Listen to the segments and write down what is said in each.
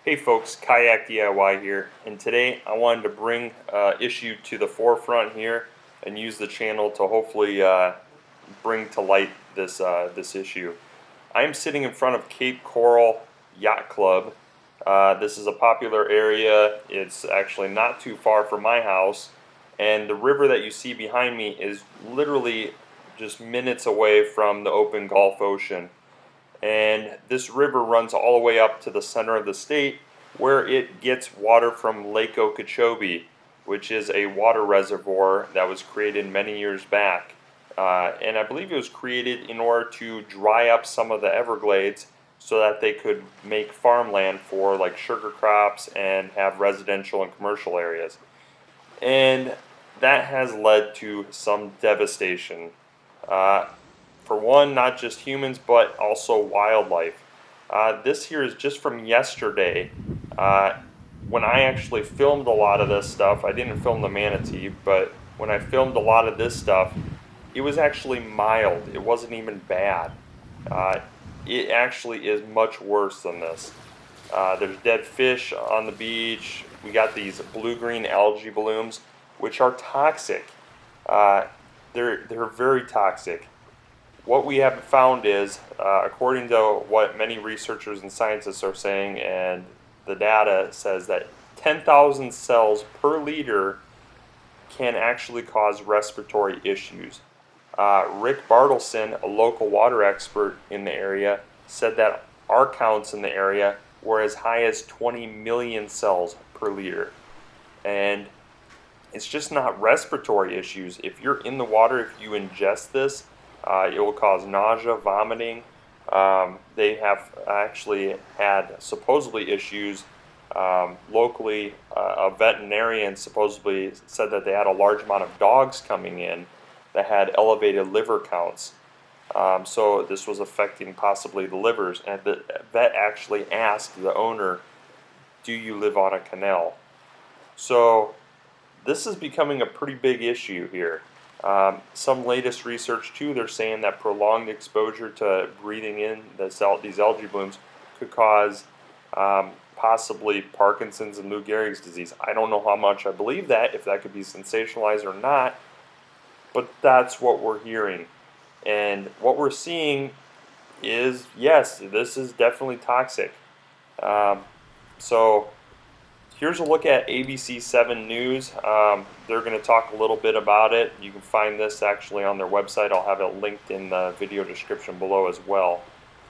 Hey folks, Kayak DIY here, and today I wanted to bring issue to the forefront here and use the channel to hopefully bring to light this issue. I am sitting in front of Cape Coral Yacht Club. This is a popular area. It's actually not too far from my house, and the river that you see behind me is literally just minutes away from the open Gulf Ocean. And this river runs all the way up to the center of the state, where it gets water from Lake Okeechobee, which is a water reservoir that was created many years back. And I believe it was created in order to dry up some of the Everglades so that they could make farmland for like sugar crops and have residential and commercial areas. And that has led to some devastation. For one, not just humans, but also wildlife. This here is just from yesterday, when I actually filmed a lot of this stuff. I didn't film the manatee, but when I filmed a lot of this stuff, it was actually mild. It wasn't even bad. It actually is much worse than this. There's dead fish on the beach. We got these blue-green algae blooms, which are toxic. They're very toxic. What we have found is, according to what many researchers and scientists are saying, and the data says that 10,000 cells per liter can actually cause respiratory issues. Rick Bartleson, a local water expert in the area, said that our counts in the area were as high as 20 million cells per liter. And it's just not respiratory issues. If you're in the water, if you ingest this, it will cause nausea, vomiting. They have actually had supposedly issues locally. A veterinarian supposedly said that they had a large amount of dogs coming in that had elevated liver counts. So this was affecting possibly the livers. And the vet actually asked the owner, "Do you live on a canal?" So this is becoming a pretty big issue here. Some latest research too, they're saying that prolonged exposure to breathing in these algae blooms could cause possibly Parkinson's and Lou Gehrig's disease. I don't know how much I believe that, if that could be sensationalized or not, but that's what we're hearing. And what we're seeing is, yes, this is definitely toxic. So here's a look at ABC 7 News. They're going to talk a little bit about it. You can find this actually on their website. I'll have it linked in the video description below as well.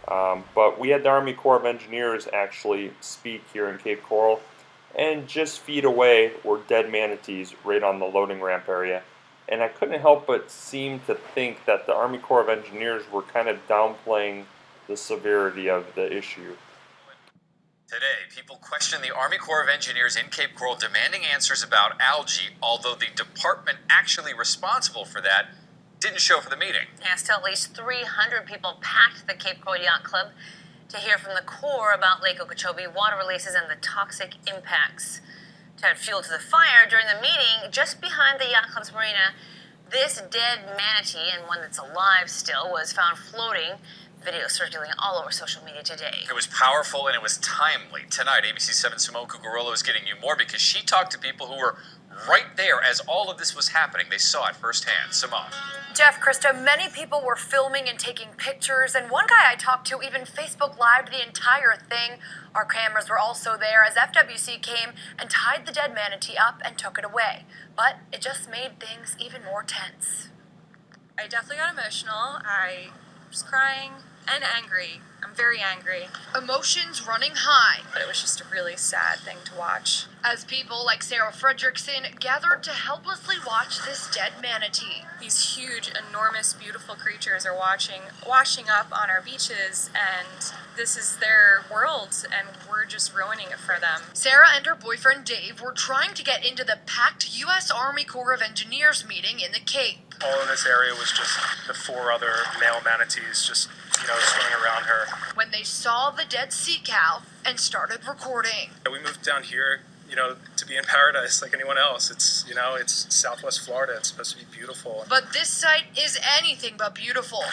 But we had the Army Corps of Engineers actually speak here in Cape Coral, and just feet away were dead manatees right on the loading ramp area. And I couldn't help but seem to think that the Army Corps of Engineers were kind of downplaying the severity of the issue. Today, people question the Army Corps of Engineers in Cape Coral demanding answers about algae, although the department actually responsible for that didn't show for the meeting. Yeah, still at least 300 people packed the Cape Coral Yacht Club to hear from the Corps about Lake Okeechobee water releases and the toxic impacts. To add fuel to the fire, during the meeting, just behind the Yacht Club's marina, this dead manatee, and one that's alive still, was found floating. Video circulating all over social media today. It was powerful and it was timely. Tonight, ABC 7's Simone Cucurullo is getting you more because she talked to people who were right there as all of this was happening. They saw it firsthand. Simone. Jeff, Krista, many people were filming and taking pictures, and one guy I talked to even Facebook Lived the entire thing. Our cameras were also there as FWC came and tied the dead manatee up and took it away. But it just made things even more tense. I definitely got emotional. I was crying and angry. I'm very angry. Emotions running high, But it was just a really sad thing to watch. as people like Sarah Fredrickson gathered to helplessly watch this dead manatee. These huge, enormous, beautiful creatures are washing up on our beaches, and this is their world, and we're just ruining it for them. Sarah and her boyfriend Dave were trying to get into the packed U.S. Army Corps of Engineers meeting in the Cape. All in this area was just the 4 other male manatees just, swimming around her. When they saw the dead sea cow and started recording. We moved down here to be in paradise like anyone else. It's Southwest Florida. It's supposed to be beautiful. But this site is anything but beautiful.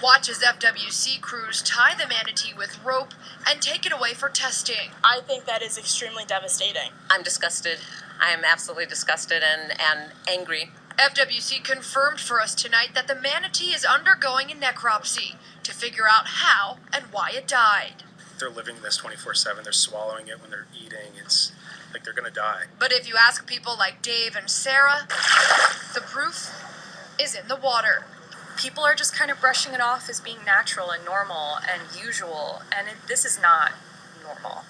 Watch as FWC crews tie the manatee with rope and take it away for testing. I think that is extremely devastating. I'm disgusted. I am absolutely disgusted and angry. FWC confirmed for us tonight that the manatee is undergoing a necropsy to figure out how and why it died. They're living this 24/7. They're swallowing it when they're eating. It's like they're gonna die. But if you ask people like Dave and Sarah, the proof is in the water. People are just kind of brushing it off as being natural and normal and usual, and this is not normal.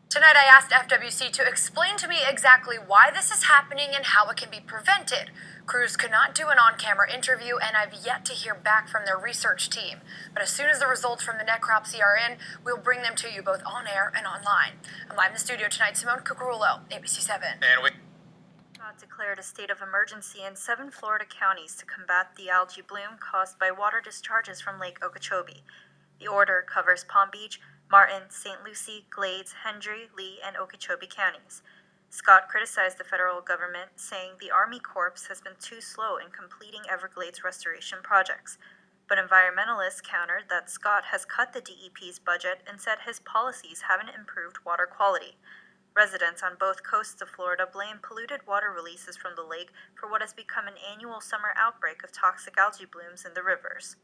Tonight I asked FWC to explain to me exactly why this is happening and how it can be prevented. Crews could not do an on-camera interview, and I've yet to hear back from their research team. But as soon as the results from the necropsy are in, we'll bring them to you both on air and online. I'm live in the studio tonight, Simone Cucurullo, ABC7. And we God declared a state of emergency in 7 Florida counties to combat the algae bloom caused by water discharges from Lake Okeechobee. The order covers Palm Beach, Martin, St. Lucie, Glades, Hendry, Lee, and Okeechobee counties. Scott criticized the federal government, saying the Army Corps has been too slow in completing Everglades restoration projects. But environmentalists countered that Scott has cut the DEP's budget and said his policies haven't improved water quality. Residents on both coasts of Florida blame polluted water releases from the lake for what has become an annual summer outbreak of toxic algae blooms in the rivers.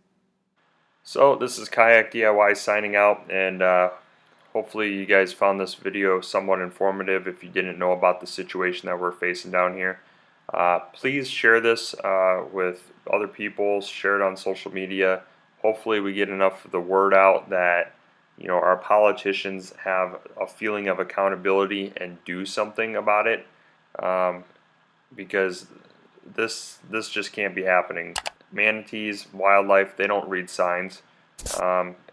So this is Kayak DIY signing out, and hopefully you guys found this video somewhat informative if you didn't know about the situation that we're facing down here. Please share this with other people, share it on social media. Hopefully we get enough of the word out that our politicians have a feeling of accountability and do something about it, because this just can't be happening. Manatees, wildlife, they don't read signs,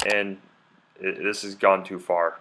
and this has gone too far.